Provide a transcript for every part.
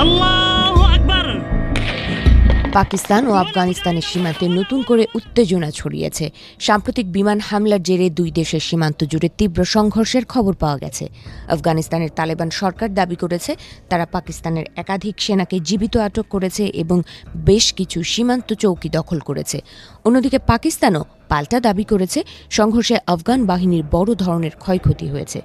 আল্লাহু আকবার। পাকিস্তান ও আফগানিস্তানের সীমান্তে নতুন করে উত্তেজনা ছড়িয়েছে। সাম্প্রতিক বিমান হামলার জেরে দুই দেশের সীমান্ত জুড়ে তীব্র সংঘর্ষের খবর পাওয়া গেছে। আফগানিস্তানের তালেবান সরকার দাবি করেছে তারা পাকিস্তানের একাধিক সেনাকে জীবিত আটক করেছে এবং বেশ কিছু সীমান্ত চৌকি দখল করেছে। অন্যদিকে পাকিস্তানও পাল্টা দাবি করেছে সংঘর্ষে আফগান বাহিনীর বড় ধরনের ক্ষয়ক্ষতি হয়েছে।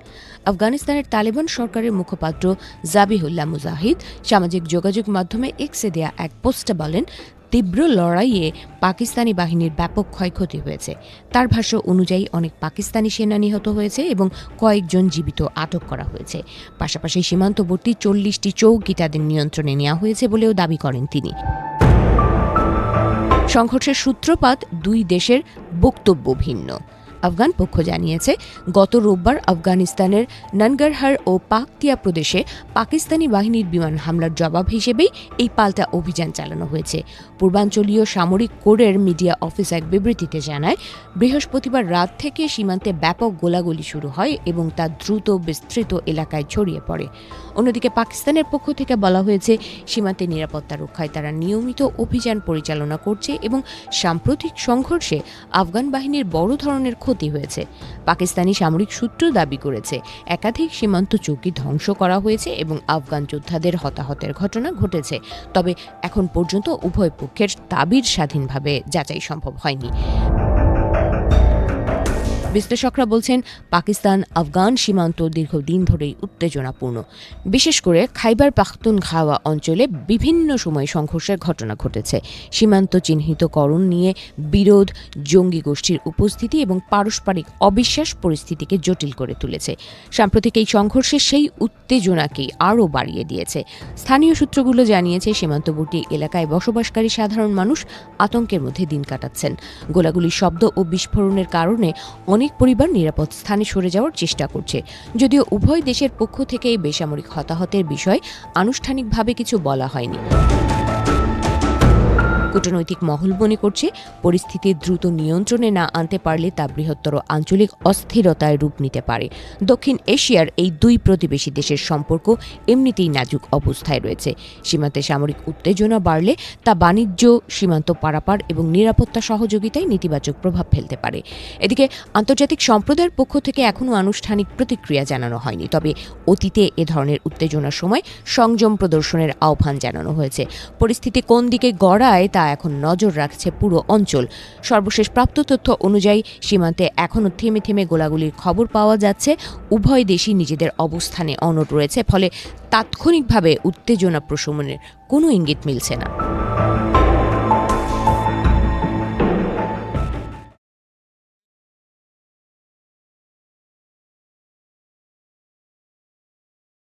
আফগানিস্তানের তালেবান সরকারের মুখপাত্র জাবিহুল্লাহ মুজাহিদ সামাজিক যোগাযোগ মাধ্যমে এক্সে দেয়া এক পোস্টে বলেন, তীব্র লড়াইয়ে পাকিস্তানি বাহিনীর ব্যাপক ক্ষয়ক্ষতি হয়েছে। তার ভাষ্য অনুযায়ী অনেক পাকিস্তানি সেনা নিহত হয়েছে এবং কয়েকজন জীবিত আটক করা হয়েছে। পাশাপাশি সীমান্তবর্তী 40টি চৌকি তাদের নিয়ন্ত্রণে নেওয়া হয়েছে বলেও দাবি করেন তিনি। সংঘর্ষের সূত্রপাত দুই দেশের বক্তব্য ভিন্ন। আফগান পক্ষ জানিয়েছে, গত রোববার আফগানিস্তানের ননগারহার ও পাকতিয়া প্রদেশে পাকিস্তানি বাহিনীর বিমান হামলার জবাব হিসেবেই এই পাল্টা অভিযান চালানো হয়েছে। পূর্বাঞ্চলীয় সামরিক কোরের মিডিয়া অফিস এক বিবৃতিতে জানায়, বৃহস্পতিবার রাত থেকে সীমান্তে ব্যাপক গোলাগুলি শুরু হয় এবং তা দ্রুত বিস্তৃত এলাকায় ছড়িয়ে পড়ে। অন্যদিকে পাকিস্তানের পক্ষ থেকে বলা হয়েছে, সীমান্তে নিরাপত্তা রক্ষায় তারা নিয়মিত অভিযান পরিচালনা করছে এবং সাম্প্রতিক সংঘর্ষে আফগান বাহিনীর বড় ধরনের ক্ষতি হয়েছে। পাকিস্তানি সামরিক সূত্র দাবি করেছে একাধিক সীমান্ত চৌকি ধ্বংস করা হয়েছে এবং আফগান যোদ্ধাদের হতাহতের ঘটনা ঘটেছে। তবে এখন পর্যন্ত উভয় পক্ষের দাবির স্বাধীনভাবে যাচাই সম্ভব হয়নি। বিশ্লেষকরা বলছেন, পাকিস্তান আফগান সীমান্ত দীর্ঘদিন ধরেই উত্তেজনাপূর্ণ। বিশেষ করে খাইবার পাখতুনখাওয়া অঞ্চলে বিভিন্ন সময় সংঘর্ষের ঘটনা ঘটেছে। সীমান্ত চিহ্নিতকরণ নিয়ে বিরোধ, জঙ্গি গোষ্ঠীর উপস্থিতি এবং পারস্পরিক অবিশ্বাস পরিস্থিতিকে জটিল করে তুলেছে। সাম্প্রতিক এই সংঘর্ষে সেই উত্তেজনাকেই আরও বাড়িয়ে দিয়েছে। স্থানীয় সূত্রগুলো জানিয়েছে, সীমান্তবর্তী এলাকায় বসবাসকারী সাধারণ মানুষ আতঙ্কের মধ্যে দিন কাটাচ্ছেন। গোলাগুলির শব্দ ও বিস্ফোরণের কারণে অনেক পরিবার নিরাপদ স্থানে সরে যাওয়ার চেষ্টা করছে। যদিও উভয় দেশের পক্ষ থেকে বেসামরিক হতাহতের বিষয়ে আনুষ্ঠানিকভাবে কিছু বলা হয়নি। কূটনৈতিক মহল মনে করছে, পরিস্থিতি দ্রুত নিয়ন্ত্রণে না আনতে পারলে তা বৃহত্তর আঞ্চলিক অস্থিরতায় রূপ নিতে পারে। দক্ষিণ এশিয়ার এই দুই প্রতিবেশী দেশের সম্পর্ক এমনিতেই নাজুক অবস্থায় রয়েছে। সীমান্তে সামরিক উত্তেজনা বাড়লে তা বাণিজ্য, সীমান্ত পারাপার এবং নিরাপত্তা সহযোগিতায় নেতিবাচক প্রভাব ফেলতে পারে। এদিকে আন্তর্জাতিক সম্প্রদায়ের পক্ষ থেকে এখনও আনুষ্ঠানিক প্রতিক্রিয়া জানানো হয়নি। তবে অতীতে এ ধরনের উত্তেজনার সময় সংযম প্রদর্শনের আহ্বান জানানো হয়েছে। পরিস্থিতি কোন দিকে গড়ায় তা এখন নজর রাখছে পুরো অঞ্চল। সর্বশেষ প্রাপ্ত তথ্য অনুযায়ী সীমান্তে এখনও থেমে থেমে গোলাগুলির খবর পাওয়া যাচ্ছে। উভয় দেশই নিজেদের অবস্থানে অনড় রয়েছে, ফলে তাৎক্ষণিকভাবে উত্তেজনা প্রশমনের কোনো ইঙ্গিত মিলছে না।